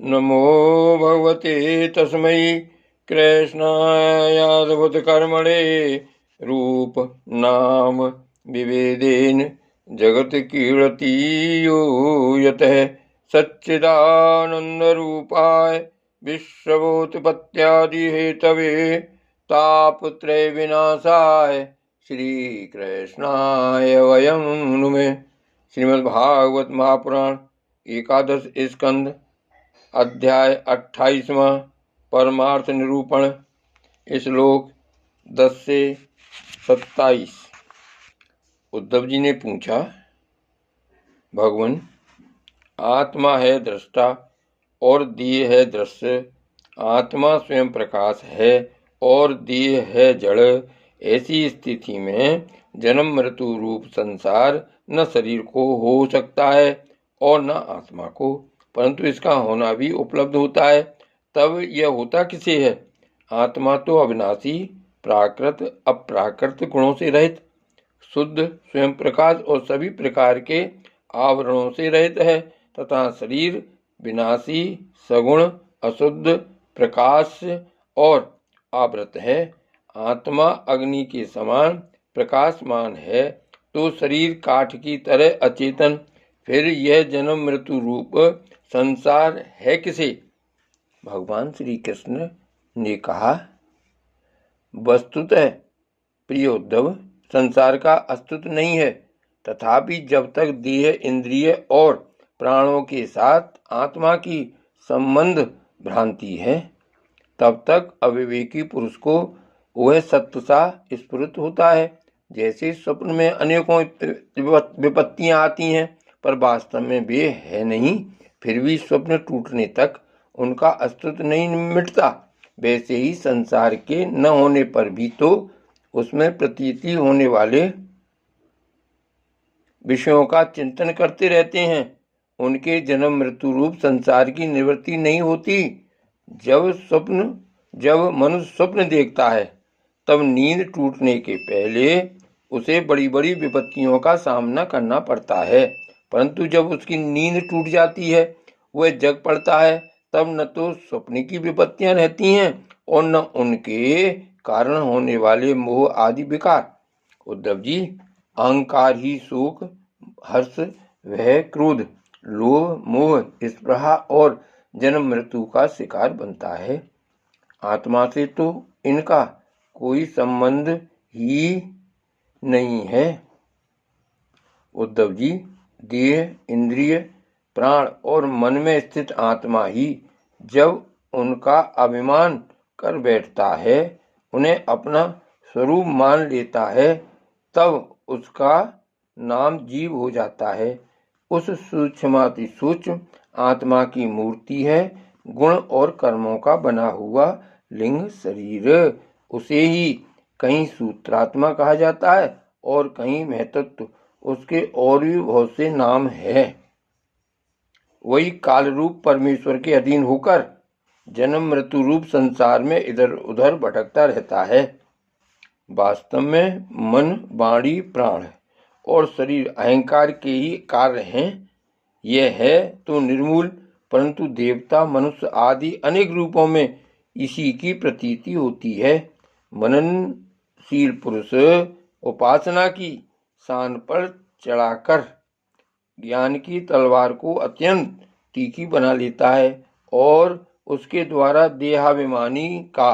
नमो भगवते तस्मै कृष्णायाद्भुतकर्मणे रूप नाम विभेदेन जगत कीर्तियो यतः सच्चिदानन्दरूपाय विश्वोत्पत्त्यादिहेतवे तापत्रय विनाशाय श्रीकृष्णाय वयं नुमः। श्रीमद्भागवत महापुराण एकादश स्कंद अध्याय 28वां परमार्थ निरूपण। श्लोक 10 से 27। उद्धव जी ने पूछा, भगवान, आत्मा है दृष्टा और देह है दृश्य। आत्मा स्वयं प्रकाश है और देह है जड़। ऐसी स्थिति में जन्म मृत्यु रूप संसार न शरीर को हो सकता है और न आत्मा को, परंतु इसका होना भी उपलब्ध होता है। तब यह होता किसे है? आत्मा तो अविनाशी, प्राकृत अप्राकृत गुणों से रहित, शुद्ध स्वयं प्रकाश और सभी प्रकार के आवरणों से रहित है, तथा शरीर विनाशी, सगुण, अशुद्ध, प्रकाश और आवृत है। आत्मा अग्नि के समान प्रकाशमान है तो शरीर काठ की तरह अचेतन। फिर यह जन्म मृत्यु रूप संसार है किसे? भगवान श्री कृष्ण ने कहा, वस्तुतः प्रिय उद्धव, संसार का अस्तित्व नहीं है। तथापि जब तक देह, इंद्रिय और प्राणों के साथ आत्मा की संबंध भ्रांति है, तब तक अविवेकी पुरुष को वह सत्य सा स्फुरित होता है। जैसे स्वप्न में अनेकों विपत्तियां आती हैं, पर वास्तव में वे है नहीं, फिर भी स्वप्न टूटने तक उनका अस्तित्व नहीं मिटता, वैसे ही संसार के न होने पर भी तो उसमें प्रतीति होने वाले विषयों का चिंतन करते रहते हैं। उनके जन्म मृत्यु रूप संसार की निवृत्ति नहीं होती। जब मनुष्य स्वप्न देखता है, तब नींद टूटने के पहले उसे बड़ी बड़ी विपत्तियों का सामना करना पड़ता है, परंतु जब उसकी नींद टूट जाती है, वह जग पड़ता है, तब न तो स्वप्न की विपत्तियां रहती हैं और न उनके कारण होने वाले मोह आदि विकार। उद्धव जी, अहंकार ही शोक, हर्ष, भय, क्रोध, लोभ, मोह, स्पृहा और जन्म मृत्यु का शिकार बनता है। आत्मा से तो इनका कोई संबंध ही नहीं है। उद्धव जी, देह, इंद्रिय, प्राण और मन में स्थित आत्मा ही जब उनका अभिमान कर बैठता है, उन्हें अपना स्वरूप मान लेता है, तब उसका नाम जीव हो जाता है। उस सूक्ष्माति सूक्ष्म आत्मा की मूर्ति है गुण और कर्मों का बना हुआ लिंग शरीर। उसे ही कहीं सूत्रात्मा कहा जाता है और कहीं महतत्व। उसके और भी बहुत से नाम है। वही काल रूप परमेश्वर के अधीन होकर जन्म मृत्यु रूप संसार में इधर उधर भटकता रहता है। वास्तव में मन, वाणी, प्राण और शरीर अहंकार के ही कार्य हैं। यह है तो निर्मूल, परंतु देवता, मनुष्य आदि अनेक रूपों में इसी की प्रतीति होती है। मननशील पुरुष उपासना की शान पर चढ़ाकर ज्ञान की तलवार को अत्यंत तीखी बना लेता है और उसके द्वारा देहाभिमानी का,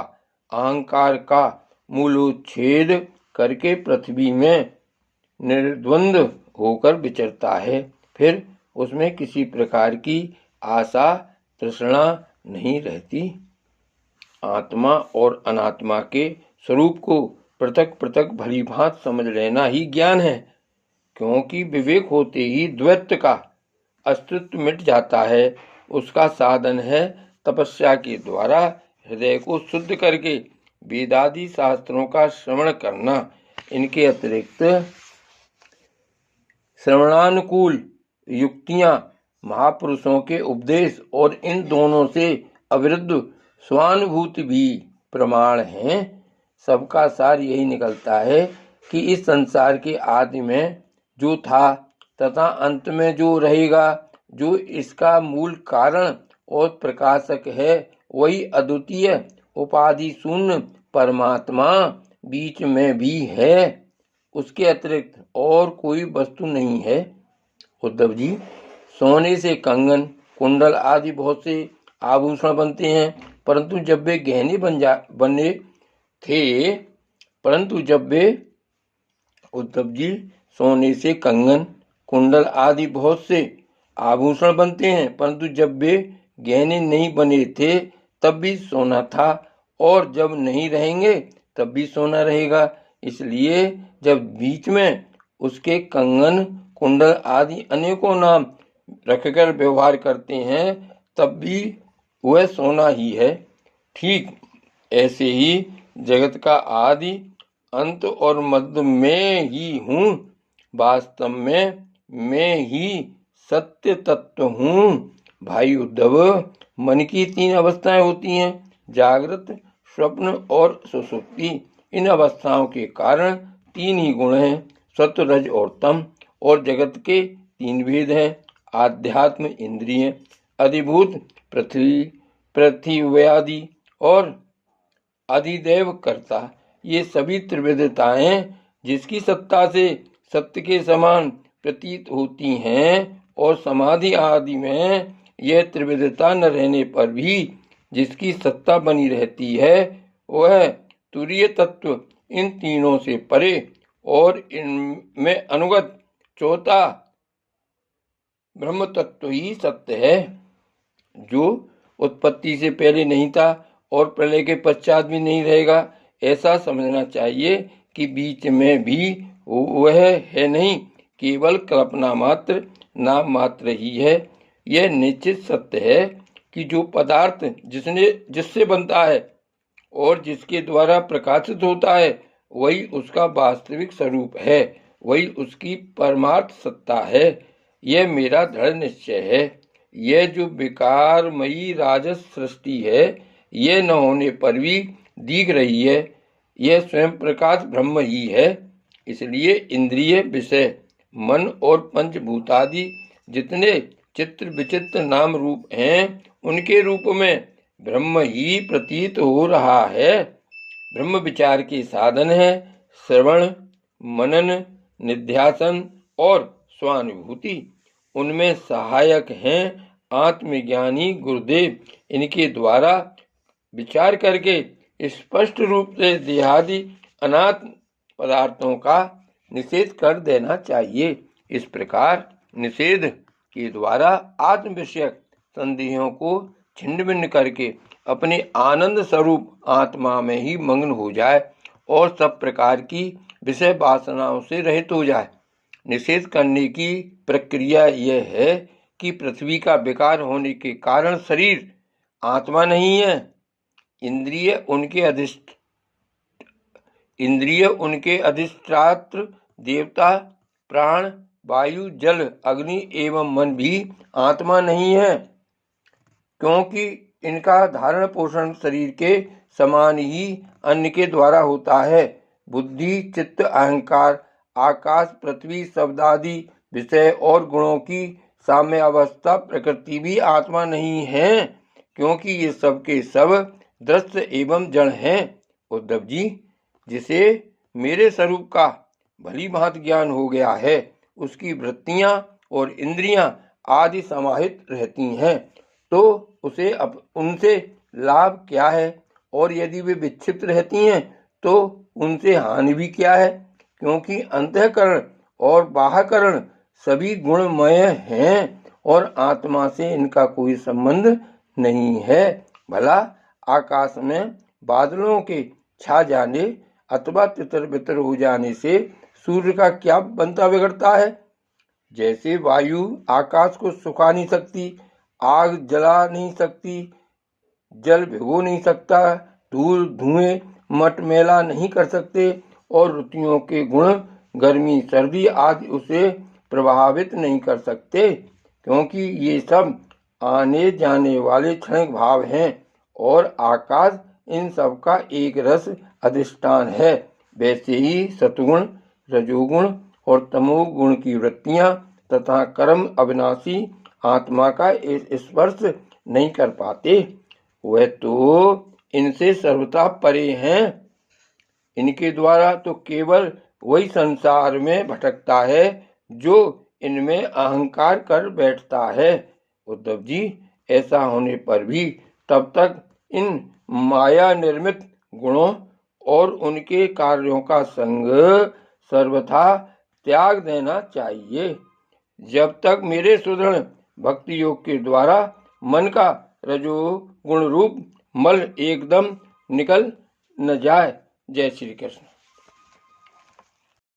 अहंकार का मूलोच्छेद करके पृथ्वी में निर्द्वंद होकर विचरता है। फिर उसमें किसी प्रकार की आशा तृष्णा नहीं रहती। आत्मा और अनात्मा के स्वरूप को पृथक पृथक भली भांति समझ लेना ही ज्ञान है, क्योंकि विवेक होते ही द्वैत का अस्तित्व मिट जाता है। उसका साधन है तपस्या के द्वारा हृदय को शुद्ध करके वेदादि शास्त्रों का श्रवण करना। इनके अतिरिक्त श्रवणानुकूल युक्तियां, महापुरुषों के उपदेश और इन दोनों से अविरुद्ध स्वानुभूति भी प्रमाण हैं। सबका सार यही निकलता है कि इस संसार के आदि में जो था तथा अंत में जो रहेगा, जो इसका मूल कारण और प्रकाशक है, वही अद्वितीय उपाधि शून्य परमात्मा बीच में भी है। उसके अतिरिक्त और कोई वस्तु नहीं है। उद्धव जी, सोने से कंगन, कुंडल आदि बहुत से आभूषण बनते हैं, परंतु जब वे गहने बने थे, परंतु जब वे उद्धव जी, सोने से कंगन, कुंडल आदि बहुत से आभूषण बनते हैं, परंतु जब वे गहने नहीं बने थे तब भी सोना था, और जब नहीं रहेंगे तब भी सोना रहेगा। इसलिए जब बीच में उसके कंगन, कुंडल आदि अनेकों नाम रखकर व्यवहार करते हैं, तब भी वह सोना ही है। ठीक ऐसे ही जगत का आदि, अंत और मध्य में ही हूँ। वास्तव में मैं ही सत्य तत्व हूँ। भाई उद्धव, मन की 3 अवस्थाएं होती हैं, जागृत, स्वप्न और सुषुप्ति। इन अवस्थाओं के कारण 3 ही गुण हैं, सत्व, रज और तम। और जगत के 3 भेद हैं, आध्यात्म, इंद्रिय, अधिभूत, पृथ्वी और अधिदेव कर्ता। ये सभी त्रिविधताएं जिसकी सत्ता से सत्य के समान प्रतीत होती हैं, और समाधि आदि में यह त्रिविधता न रहने पर भी जिसकी सत्ता बनी रहती है, वह तुरीय तत्व इन तीनों से परे और इनमें अनुगत चौथा ब्रह्म तत्व ही सत्य है, जो उत्पत्ति से पहले नहीं था और प्रलय के पश्चात भी नहीं रहेगा। ऐसा समझना चाहिए कि बीच में भी वह है नहीं, केवल कल्पना मात्र, नाम मात्र ही है। यह निश्चित सत्य है कि जो पदार्थ जिससे बनता है और जिसके द्वारा प्रकाशित होता है, वही उसका वास्तविक स्वरूप है, वही उसकी परमार्थ सत्ता है। यह मेरा दृढ़ निश्चय है। यह जो विकारमयी राजस सृष्टि है, यह न होने पर भी दिख रही है, यह स्वयं प्रकाश ब्रह्म ही है। इसलिए इंद्रिय, विषय, मन और पंचभूतादि जितने चित्र विचित्र नाम रूप हैं, उनके रूप में ब्रह्म ही प्रतीत हो रहा है। ब्रह्म विचार के साधन है श्रवण, मनन, निध्यासन और स्वानुभूति। उनमें सहायक हैं आत्मज्ञानी गुरुदेव। इनके द्वारा विचार करके स्पष्ट रूप से देहादि अनात्म पदार्थों का निषेध कर देना चाहिए। इस प्रकार निषेध के द्वारा आत्म विषयक संदेहों को छिन्न भिन्न करके अपने आनंद स्वरूप आत्मा में ही मग्न हो जाए और सब प्रकार की विषय वासनाओं से रहित हो जाए। निषेध करने की प्रक्रिया यह है कि पृथ्वी का विकार होने के कारण शरीर आत्मा नहीं है। इंद्रिय उनके अधिष्ठात्र देवता, प्राण, वायु, जल, अग्नि एवं मन भी आत्मा नहीं है, क्योंकि इनका धारण पोषण शरीर के समान ही अन्य के द्वारा होता है। बुद्धि, चित्त, अहंकार, आकाश, पृथ्वी, शब्दादि विषय और गुणों की साम्य अवस्था प्रकृति भी आत्मा नहीं है, क्योंकि ये सब के सब दृश्य एवं जड़ हैं। उद्धव जी, जिसे मेरे स्वरूप का भली भांति ज्ञान हो गया है, उसकी वृत्तियां और इंद्रियां आदि समाहित रहती हैं, तो उसे उनसे लाभ क्या है? और यदि वे विक्षिप्त रहती हैं तो उनसे हानि भी क्या है? क्योंकि अंतःकरण और बाह्यकरण सभी गुणमय हैं और आत्मा से इनका कोई संबंध नहीं है। भला आकाश में बादलों के छा जाने अथवा तितर बितर हो जाने से सूर्य का क्या बनता बिगड़ता है? जैसे वायु आकाश को सुखा नहीं सकती, आग जला नहीं सकती, जल भिगो नहीं सकता, धूल धुएं मटमैला नहीं कर सकते, और ऋतुओं के गुण गर्मी सर्दी आदि उसे प्रभावित नहीं कर सकते, क्योंकि ये सब आने जाने वाले क्षणिक भाव हैं और आकाश इन सब का एक रस अधिष्ठान है। वैसे ही सतुगुण, रजोगुण और तमोगुण की वृत्तियां तथा कर्म अविनाशी आत्मा का स्पर्श नहीं कर पाते, वह तो इनसे सर्वथा परे हैं। इनके द्वारा तो केवल वही संसार में भटकता है जो इनमें अहंकार कर बैठता है। उद्धव जी, ऐसा होने पर भी तब तक इन माया निर्मित गुणों और उनके कार्यों का संग सर्वथा त्याग देना चाहिए। जब तक मेरे सुदृढ़ भक्ति योग के द्वारा मन का रजोगुण रूप मल एकदम निकल न जाए। जय श्री कृष्ण।